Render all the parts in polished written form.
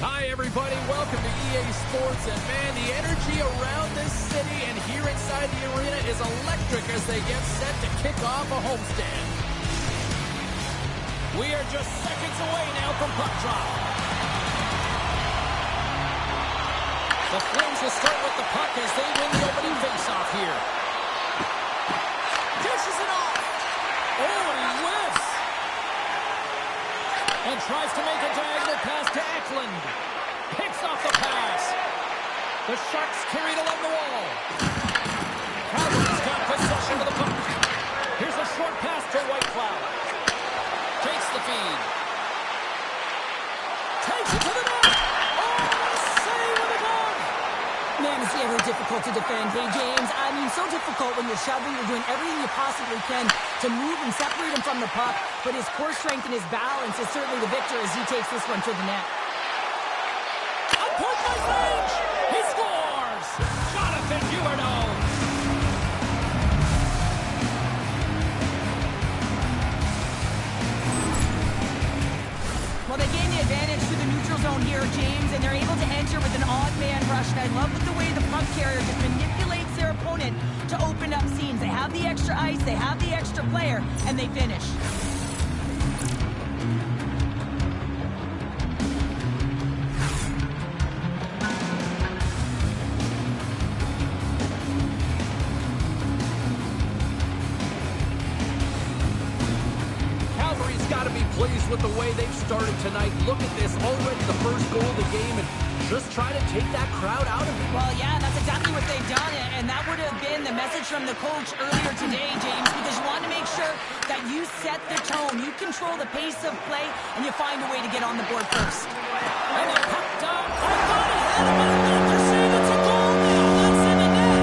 Hi, everybody. Welcome to EA Sports. And, man, the energy around this city and here inside the arena is electric as they get set to kick off a homestand. We are just seconds away now from puck drop. The Flames will start with the puck as they win the opening faceoff here. Dishes it off. Oh, he whiffs. And tries to make a diagonal pass to Eklund. Picks off the pass. The Sharks carried along the wall. Calgary's got possession of the puck. Here's a short pass to Whitecloud. Takes the feed. Takes it to the net. Oh, save with a glove. Man, it's ever difficult to defend. Hey, James, I mean, so difficult when you're shoving, you're doing everything you possibly can to move and separate him from the puck, but his core strength and his balance is certainly the victor as he takes this one to the net. A point-blank range! He scores! Jonathan Huberdeau! Well, they gain the advantage through the neutral zone here, James, and they're able to enter with an odd man rush, and I love the way the puck carrier just manipulates their opponent to open up seams. They have the extra ice, they have the extra player, and they finish. Calgary's got to be pleased with the way they've started tonight. Look at this, already the first goal of the game, and just try to take that crowd out of it. Well, yeah, that's exactly what they've done, and that would have been the message from the coach earlier today, James, because you want to make sure that you set the tone, you control the pace of play, and you find a way to get on the board first. And they pucked up. Oh, God, he had him, but they're saying it's a goal now. That's in the net.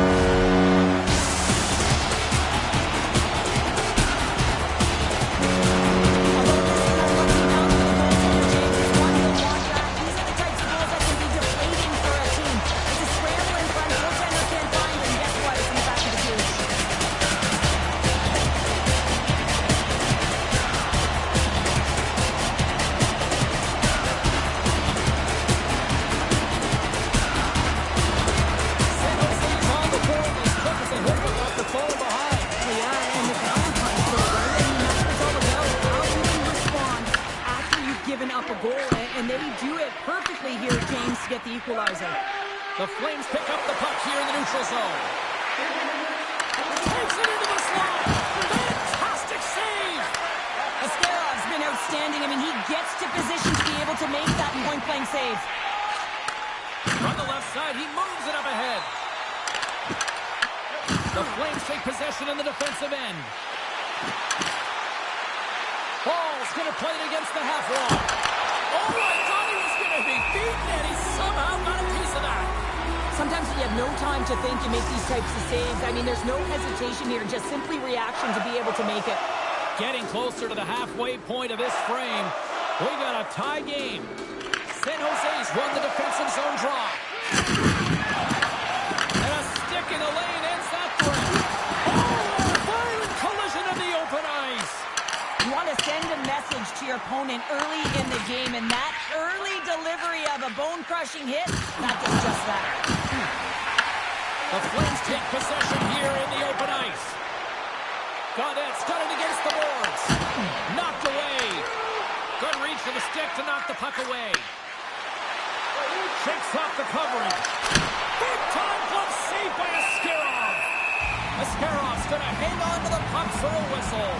The Flames pick up the puck here in the neutral zone. Takes it into the slot. Fantastic save. Ascarov's been outstanding. I mean, he gets to position to be able to make that point-blank save. From the left side, he moves it up ahead. The Flames take possession in the defensive end. Ball's going to play it against the half wall. Oh, I thought he was going to be beaten, and he somehow got a piece of that. Sometimes you have no time to think and make these types of saves. I mean, there's no hesitation here, just simply reaction to be able to make it. Getting closer to the halfway point of this frame. We got a tie game. San Jose's won the defensive zone draw. And a stick in the lane ends that threat. Oh, a violent collision in the open ice. You want to send a message to your opponent early in the game, and that early delivery of a bone-crushing hit, that does just that. The Flames take possession here in the open ice. Gaudette's got it against the boards. Knocked away. Good reach for the stick to knock the puck away. Shakes off the covering. Big time glove saved by Askarov. Askarov's going to hang on to the puck for a whistle.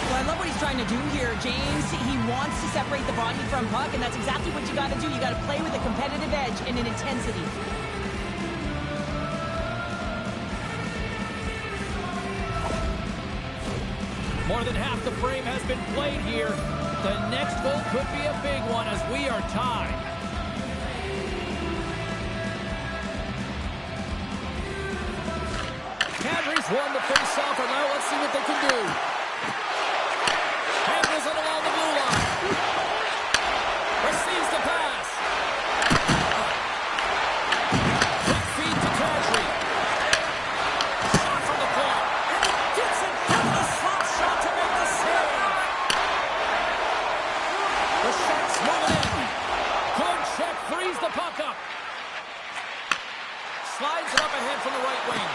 Well, I love what he's trying to do here, James. He wants to separate the body from puck, and that's exactly what you got to do. You got to play with a competitive edge and an intensity. More than half the frame has been played here. The next goal could be a big one as we are tied. Calgary's won the face-off, and now let's see what they can do. Handles it along the blue line. Receives the pass. Quick feed to Kadri. Shot from the point. Gets it from the slap shot to make the save. The Sharks moving in. slides it up ahead from the right wing.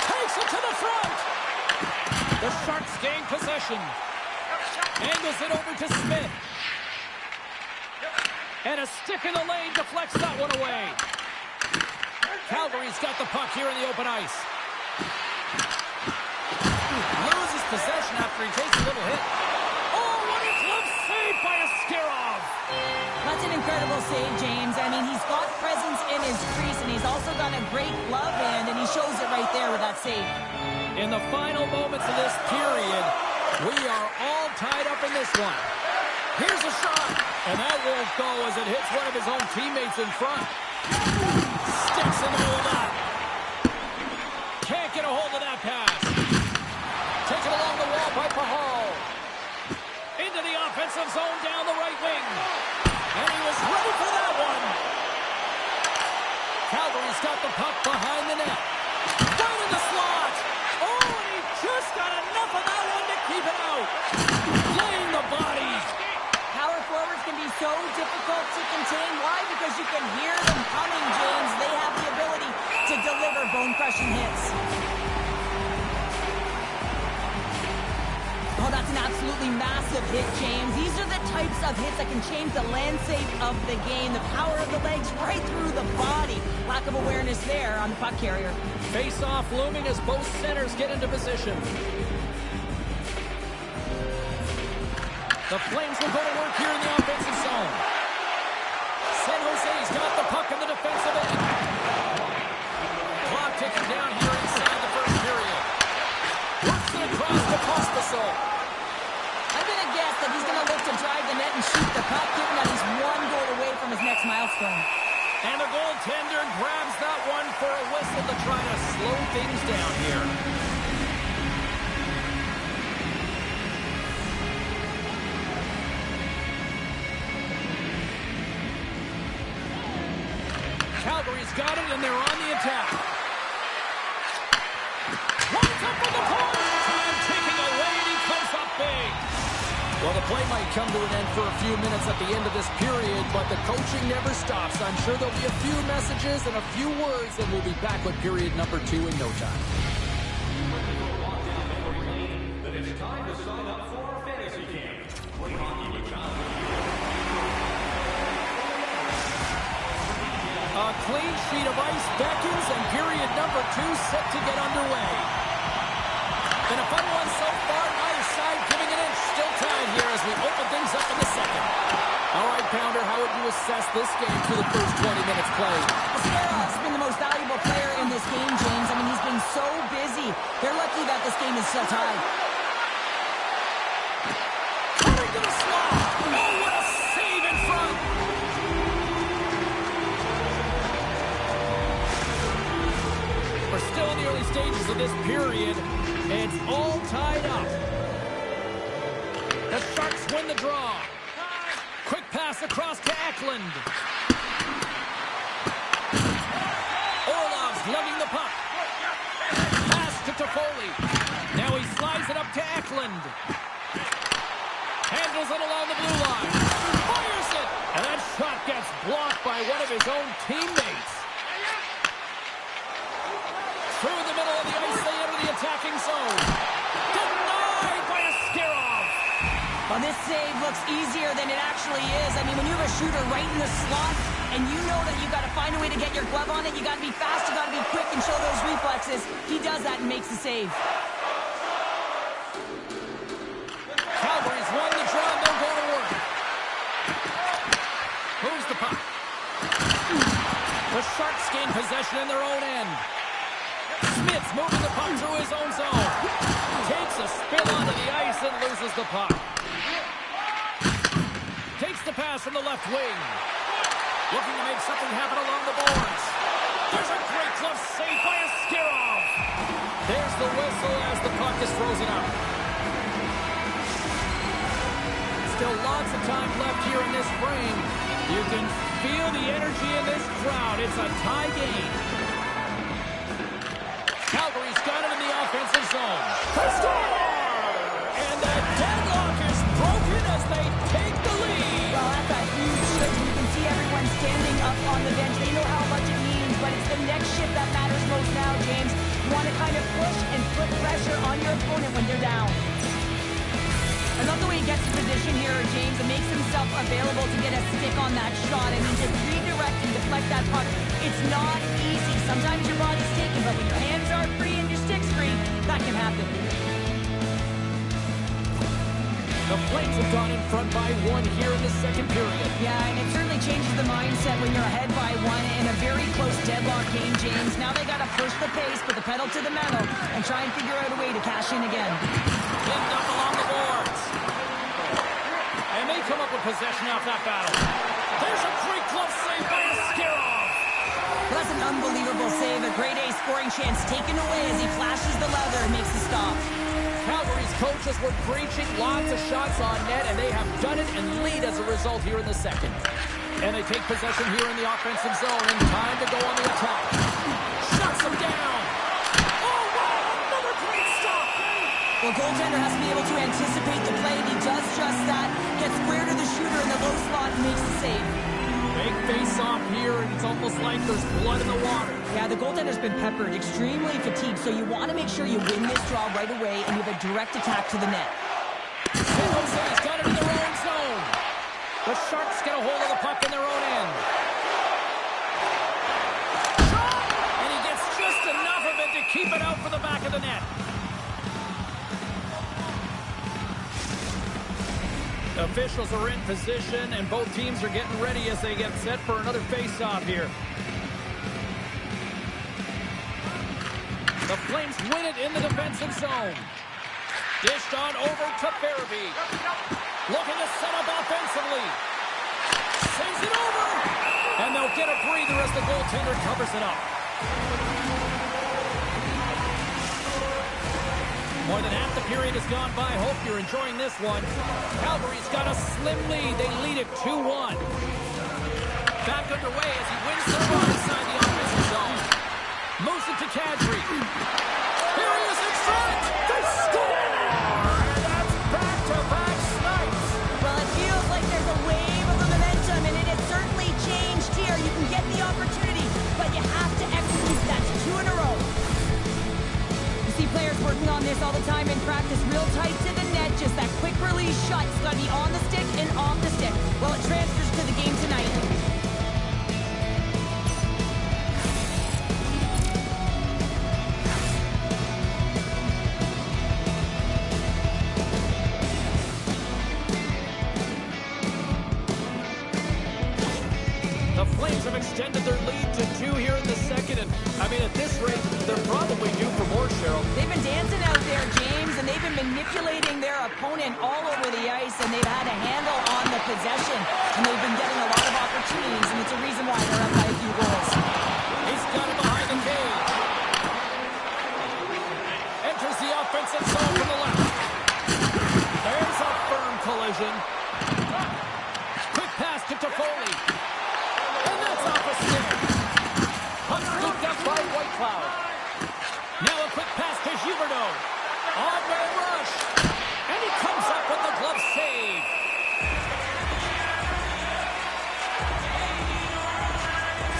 Takes it to the front. The Sharks gain possession. Angles it over to Smith. And a stick in the lane deflects that one away. Calgary's got the puck here in the open ice. Loses possession after he takes a little hit. Oh, what a glove save by Askarov. That's an incredible save, James. I mean, he's got presence in his crease, and he's also got a great glove hand, and he shows it right there with that save. In the final moments of this period, we are all tied up in this one. Here's a shot, and that won't go as it hits one of his own teammates in front. Sticks in the middle of that. Can't get a hold of that pass. Taken along the wall by Pahal. Into the offensive zone down the right wing. And he was ready for that one. Calgary's got the puck behind the net. Down in the slot. Oh, and he just got enough of that one to keep it out. Laying the body. Power forwards can be so difficult to contain. Why? Because you can hear them coming, James. They have the ability to deliver bone-crushing hits. Oh, that's an absolutely massive hit, James. These are the types of hits that can change the landscape of the game. The power of the legs right through the body. Lack of awareness there on the puck carrier. Face-off looming as both centers get into position. The Flames will go to work here in the offensive zone. San Jose's got the puck in the defensive end. Clock ticking down here inside the first period. Works it across to Pospisil. I'm going to guess that he's going to look to drive the net and shoot the puck, given that he's one goal away from his next milestone. And the goaltender grabs that one for a whistle to try to slow things down here. Calgary's got it, and they're on the attack. Runs up on the corner. Time ticking away, and he comes up big. Well, the play might come to an end for a few minutes at the end of this period, but the coaching never stops. I'm sure there'll be a few messages and a few words, and we'll be back with period number 2 in no time. It's time to sign up for our fantasy camp. Play hockey with A clean sheet of ice beckons, and period number 2 set to get underway. Been a fun one so far, neither side giving an inch. Still tied here as we open things up in the second. All right, Pounder, how would you assess this game through the first 20 minutes played? Ascarov's been the most valuable player in this game, James. I mean, he's been so busy. They're lucky that this game is still tied. Coming to the slot. Oh, what a save in front. We're still in the early stages of this period, and it's all tied up. The Sharks win the draw. Quick pass across to Eklund. Orlov's lugging the puck. Pass to Toffoli. Now he slides it up to Eklund. Handles it along the blue line. Fires it. And that shot gets blocked by one of his own teammates. Through the middle of the ice, they enter the attacking zone. Denied by Askarov. Well, this save looks easier than it actually is. I mean, when you have a shooter right in the slot, and you know that you've got to find a way to get your glove on it, you got to be fast, you got to be quick and show those reflexes. He does that and makes the save. Calgary's won the draw, and they'll go to work. Moves the puck. The Sharks gain possession in their own end. Smith's moving the puck through his own zone. Takes a spin onto the ice and loses the puck. Takes the pass from the left wing. Looking to make something happen along the boards. There's a great glove save by Askarov. There's the whistle as the puck is frozen up. Still lots of time left here in this frame. You can feel the energy in this crowd. It's a tie game. Calgary's got it in the offensive zone. And the deadlock is broken as they take the lead. Well, that's a huge shift. You can see everyone standing up on the bench. They know how much it means, but it's the next shift that matters most now, James. You want to kind of push and put pressure on your opponent when they're down. I love the way he gets in position here, James, and makes himself available to get a stick on that shot. I mean, to redirect and deflect that puck, it's not easy. Sometimes your body's taken, but when your hands are free and your stick's free, that can happen. The Flames have gone in front by 1 here in the second period. Yeah, and it certainly changes the mindset when you're ahead by 1 in a very close deadlock game, James. Now they got to push the pace, put the pedal to the metal, and try and figure out a way to cash in again. Pinned up along the boards. And they come up with possession off that battle. There's a great glove save by Askarov. Well, that's an unbelievable save. A grade A scoring chance taken away as he flashes the leather and makes the stop. Calgary's coaches were preaching lots of shots on net, and they have done it and lead as a result here in the second. And they take possession here in the offensive zone, and time to go on the attack. Shuts them down. Oh, wow! Another great stop! Well, goaltender has to be able to anticipate the play, and he does just that. Gets square to the shooter in the low slot and makes the save. Big face-off here, and it's almost like there's blood in the water. Yeah, the goaltender's been peppered, extremely fatigued, so you want to make sure you win this draw right away, and you have a direct attack to the net. San Jose's got it in their own zone. The Sharks get a hold of the puck in their own end. Shot! And he gets just enough of it to keep it out for the back of the net. Officials are in position, and both teams are getting ready as they get set for another face-off here. The Flames win it in the defensive zone. Dished on over to Farabee. Looking to set up offensively. Sends it over. And they'll get a breather as the goaltender covers it up. More than half the period has gone by. Hope you're enjoying this one. Calgary's got a slim lead. They lead it 2-1. Back underway as he wins the draw inside the offensive zone. Moves it to Kadri. Here he is in front. They score! And that's back-to-back snipes. Well, it feels like there's a wave of momentum, and it has certainly changed here. You can get the opportunity, but you have to execute. That's 2 in a row. You see players working on this all the time in practice, real tight to the net. Just that quick release shot. It's got to be on the stick and off the stick. Well, it transfers to the game tonight. The Flames have extended their lead to 2 here in the second, and I mean, at this rate, they're probably due for more, Cheryl. They've been dancing out there, James, and they've been manipulating their opponent all over the ice, and they've had a handle on the possession, and they've been getting a lot of opportunities, and it's a reason why they're up by a few goals. He's got it behind the cage. Enters the offensive zone from the left. There's a firm collision. Quick pass to Toffoli. And that's off a stick. Puck scooped up by Whitecloud. Now a quick pass to Huberdeau. On the rush. And he comes up with the glove save.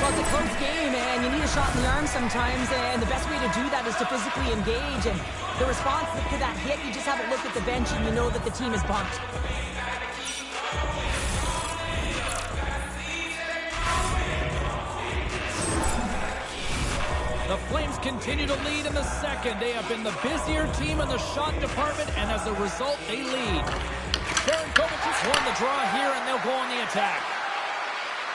Well, it's a close game, and you need a shot in the arm sometimes, and the best way to do that is to physically engage, and the response to that hit, you just haven't looked at the bench, and you know that the team is bumped. The Flames continue to lead in the second. They have been the busier team in the shot department, and as a result, they lead. Darren Kovac has won the draw here, and they'll go on the attack.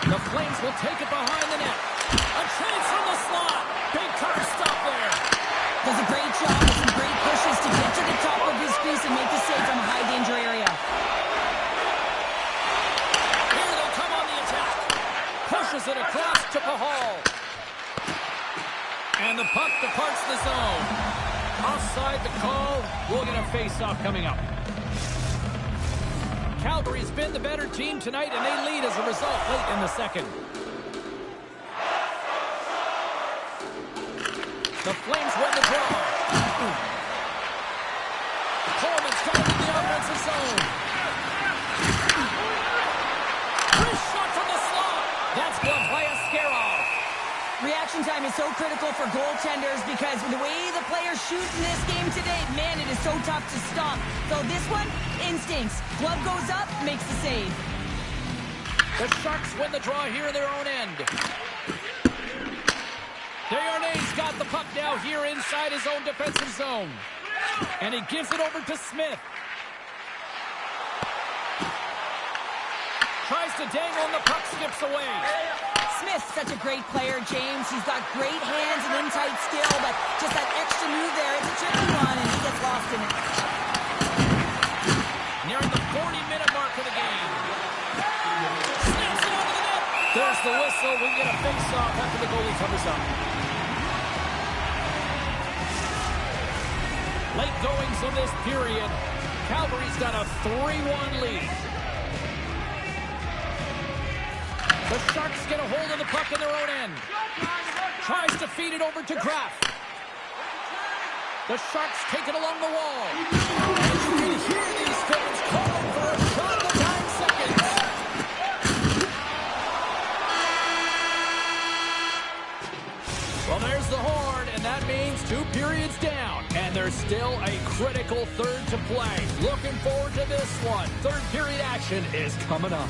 The Flames will take it behind the net. A chance from the slot. Big cover stop there. Does a great job with some great pushes to get to the top of his crease and make the save from a high-danger area. Here they come on the attack. Pushes it across to Pahal. And the puck departs the zone. Offside the call. We'll get a face-off coming up. Calgary's been the better team tonight, and they lead as a result late in the second. The Flames win the draw. Coleman's got it in the offensive zone. Wrist shot from the slot. That's blocked by Askarov. overtime is so critical for goaltenders because the way the players shoot in this game today, man, it is so tough to stop. So this one, instincts. Glove goes up, makes the save. The Sharks win the draw here in their own end. Desharnais got the puck now here inside his own defensive zone. And he gives it over to Smith. Tries to dangle and the puck skips away. Smith's such a great player, James. He's got great hands and in-tight skill, but just that extra move there, it's a tricky one, and he gets lost in it. Nearing the 40-minute mark of the game. Snaps it over the net. There's the whistle. We get a face-off after the goalie covers up. Late goings of this period. Calgary's got a 3-1 lead. The Sharks get a hold of the puck in their own end. Tries to feed it over to Graf. The Sharks take it along the wall. And you can hear these fans calling for a shot of the 9 seconds. Well, there's the horn, and that means 2 periods down. And there's still a critical third to play. Looking forward to this one. Third period action is coming up.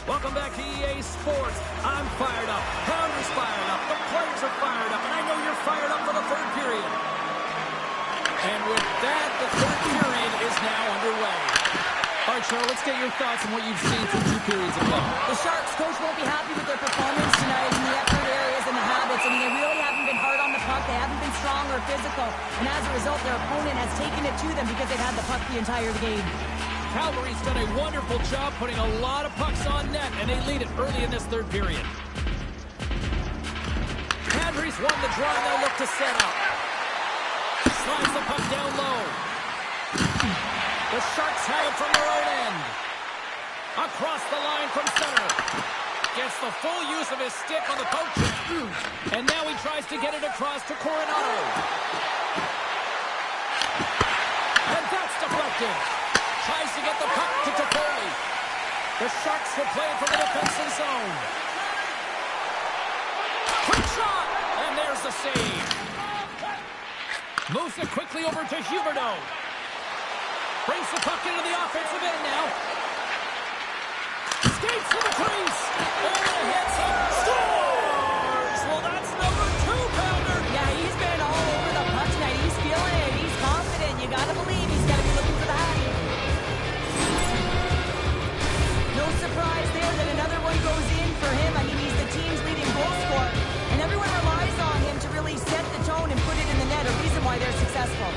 Welcome back to EA Sports. I'm fired up. Pounder's fired up. The players are fired up. And I know you're fired up for the third period. And with that, the third period is now underway. All right, Cheryl, let's get your thoughts on what you've seen through 2 periods of play. The Sharks coach won't be happy with their performance tonight in the effort areas and the habits. I mean, they really haven't been hard on the puck. They haven't been strong or physical. And as a result, their opponent has taken it to them because they've had the puck the entire game. Calgary's done a wonderful job putting a lot of pucks on net, and they lead it early in this third period. Henry's won the draw, and they'll look to set up. Slides the puck down low. The Sharks have it from their own end. Across the line from center. Gets the full use of his stick on the poke check. And now he tries to get it across to Coronado. And that's deflected. Tries to get the puck to Toffoli. The Sharks will play it from the defensive zone. Quick shot! And there's the save. Moves it quickly over to Huberdeau. Brings the puck into the offensive end now. Skates to the crease. And hits it. Scores! Well, that's number 2-pounder. Yeah, he's been all over the puck tonight. He's feeling it. He's confident. You gotta believe he's gotta be looking for that. No surprise there that another one goes in for him. I mean, he's the team's leading goal scorer. And everyone relies on him to really set the tone and put it in the net. A reason why they're successful.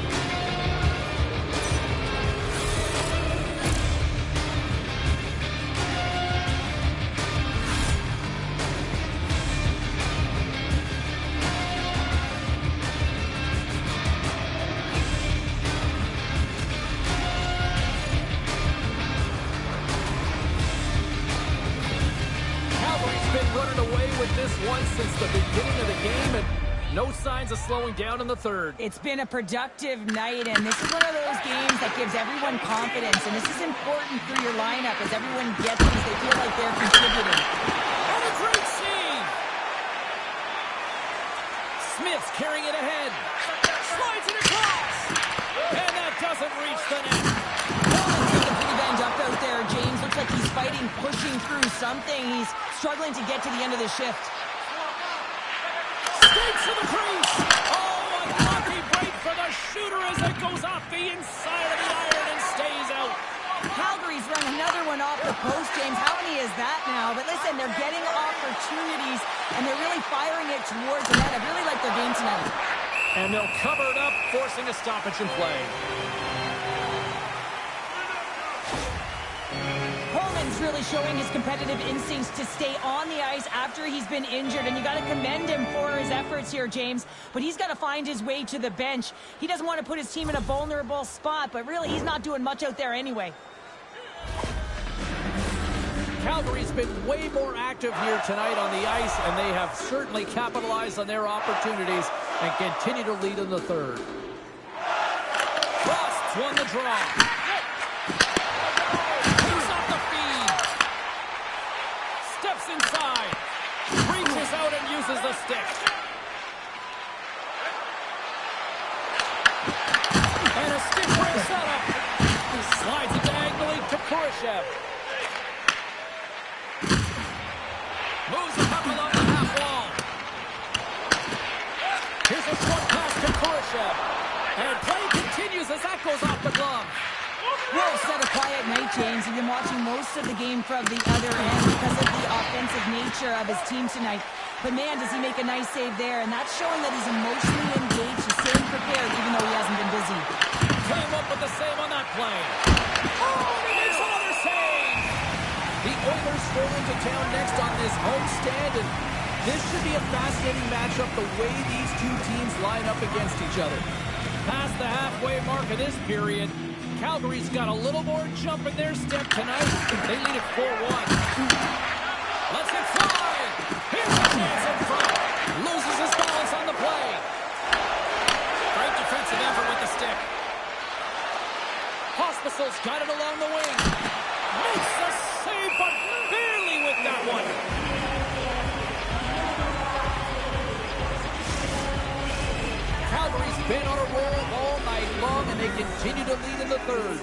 Since the beginning of the game, and no signs of slowing down in the third. It's been a productive night, and this is one of those games that gives everyone confidence, and this is important for your lineup as everyone gets these. They feel like they're contributing. And a great save! Smith's carrying it ahead. Slides it across! And that doesn't reach the net. Coleman's looking pretty banged up out there, James. Looks like he's fighting, pushing through something. He's struggling to get to the end of the shift. Skates to the crease. Oh, a lucky break for the shooter as it goes off the inside of the iron and stays out. Calgary's run another one off the post, James. How many is that now? But listen, they're getting opportunities, and they're really firing it towards the net. I really like their game tonight. And they'll cover it up, forcing a stoppage in play. Coleman's really showing his competitive instincts to stay on the ice after he's been injured, and you got to commend him for his efforts here, James. But he's got to find his way to the bench. He doesn't want to put his team in a vulnerable spot, but really he's not doing much out there anyway. Calgary's been way more active here tonight on the ice, and they have certainly capitalized on their opportunities and continue to lead in the third. Frost won the draw. Takes off the feed. Steps inside. Reaches out and uses the stick. And a stick break setup. Slides it diagonally to Kurashev. Moves the puck along the half wall. Here's a short pass to Kurashev. And play continues as that goes off the glove. Wolves had a quiet night, James. You've been watching most of the game from the other end because of the offensive nature of his team tonight. But man, does he make a nice save there. And that's showing that he's emotionally engaged. He's staying prepared even though he hasn't been busy. Came up with the save on that play. Oh, and he makes another save! The Oilers go into town next on this homestand, and this should be a fascinating matchup the way these two teams line up against each other. Past the halfway mark of this period, Calgary's got a little more jump in their step tonight. They lead it 4-1. Lets it fly! Here's a chance in front! Loses his balance on the play. Great defensive effort with the stick. Hospital's got it along the wing. Makes the save, but barely with that one. Calgary's been on a roll all night long, and they continue to lead in the third.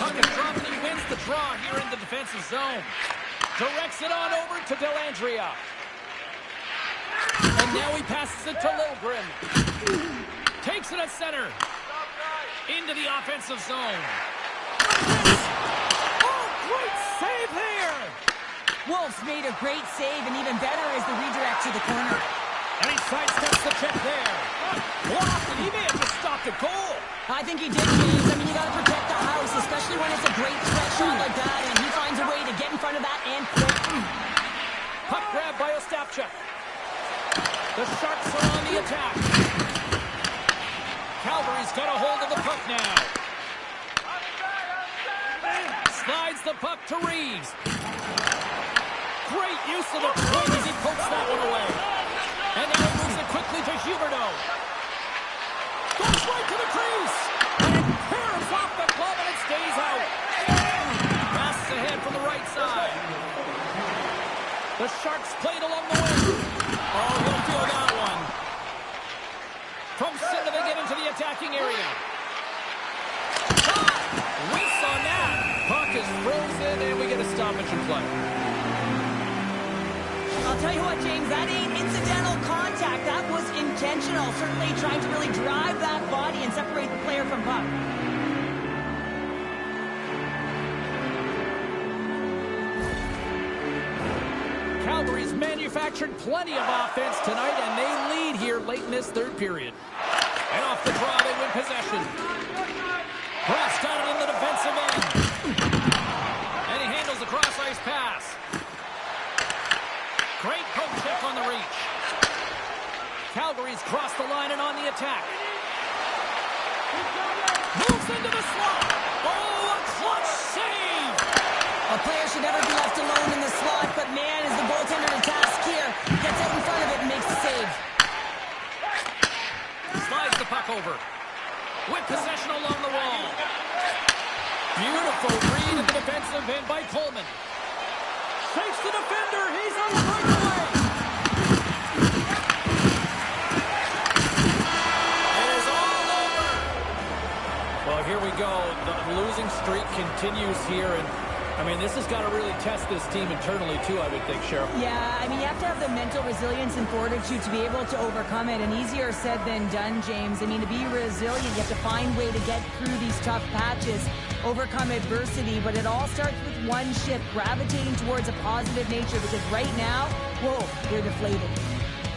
Puck is dropped, and he wins the draw here in the defensive zone. Directs it on over to Dellandrea. And now he passes it to Liljegren. Takes it at center. Into the offensive zone. Oh, great save there! Wolves made a great save, and even better is the redirect to the corner. And he sidesteps the check there. Blocked, and he may have just stopped a goal. I think he did, James. I mean, you got to protect the house, especially when it's a great threat shot like that, and he finds a way to get in front of that and quick. Puck grab by Ostapchuk. The Sharks are on the attack. Calgary's got a hold of the puck now. Slides the puck to Reeves. Great use of the point as he pokes that one away. And now he moves it quickly to Huberdeau. Goes right to the crease. And it curves off the glove and it stays out. Passes ahead from the right side. The Sharks played along the wing. Oh, he'll feel that one. From center they get into the attacking area. Whiffs on that. Puck is frozen and we get a stoppage in play. I'll tell you what, James, that ain't incidental contact. That was intentional. Certainly trying to really drive that body and separate the player from puck. Calgary's manufactured plenty of offense tonight, and they lead here late in this third period. And off the draw, they win possession. Cross got it in the defensive end. And he handles the cross-ice pass. Great poke check on the reach. Calgary's crossed the line and on the attack. Moves into the slot. Oh, a clutch save! A player should never be left alone in the slot, but man, is the goaltender to task here. Gets out in front of it and makes the save. Slides the puck over. With possession along the wall. Beautiful read at the defensive end by Coleman. Takes the defender. He's on the breakaway. It is all over. Well, here we go. The losing streak continues here, and I mean, this has got to really test this team internally, too, I would think, Cheryl. Yeah, I mean, you have to have the mental resilience and fortitude to be able to overcome it, and easier said than done, James. I mean, to be resilient, you have to find a way to get through these tough patches, overcome adversity, but it all starts with one ship gravitating towards a positive nature, because right now, whoa, they're deflated.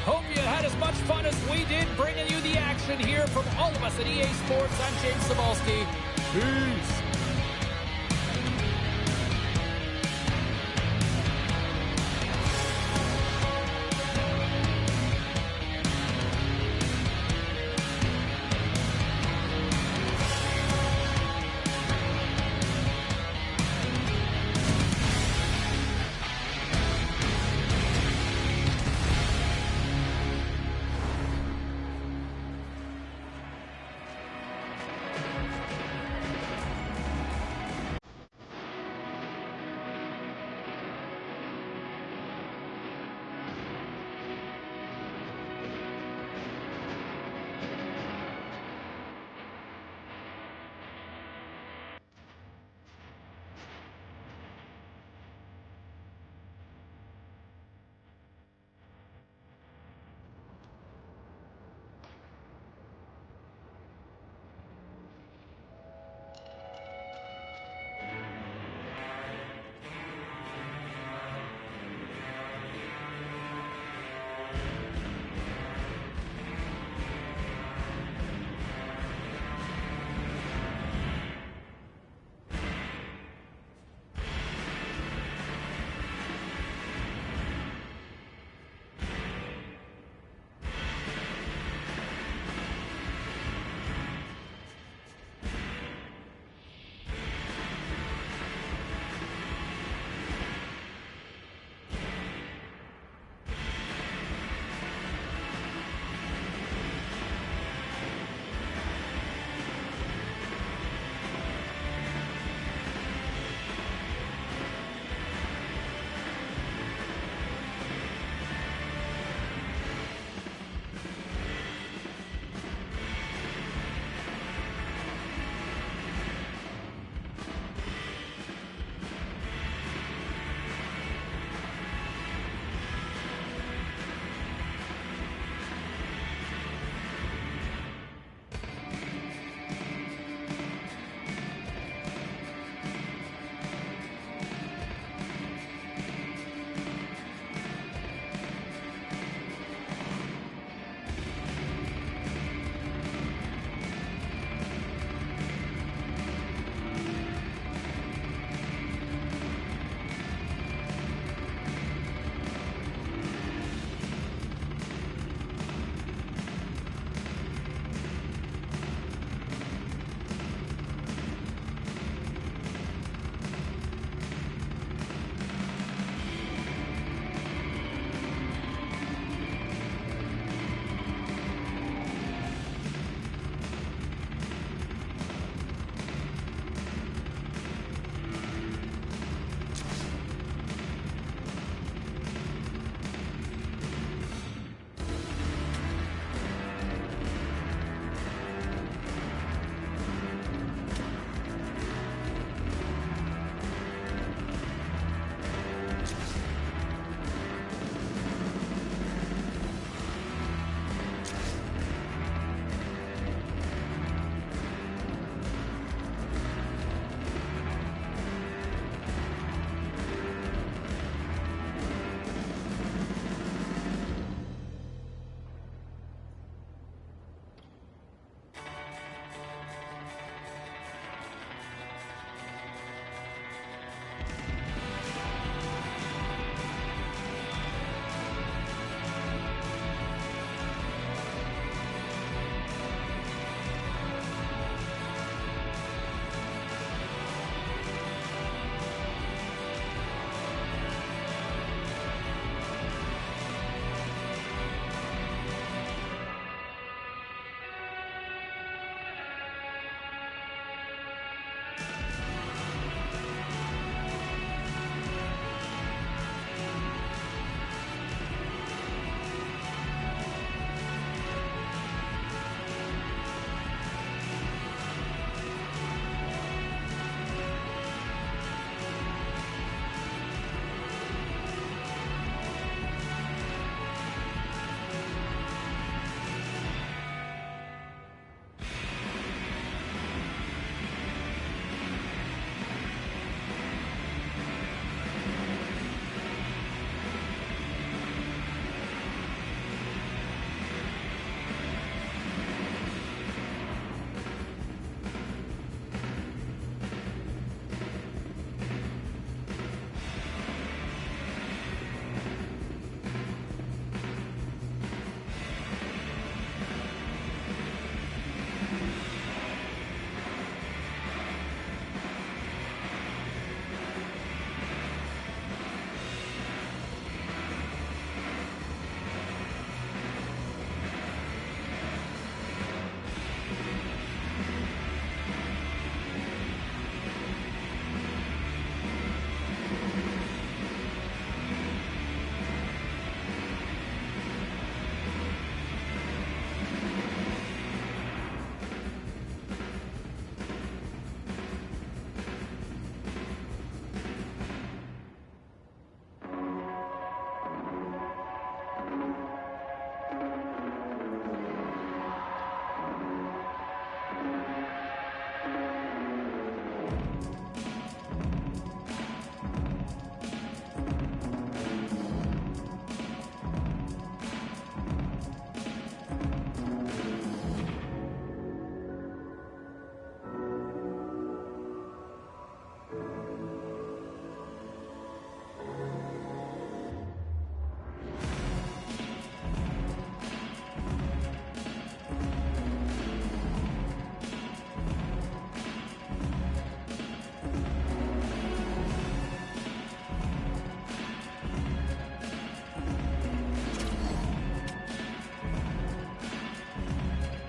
Hope you had as much fun as we did bringing you the action here from all of us at EA Sports. I'm James Cybulski. Peace.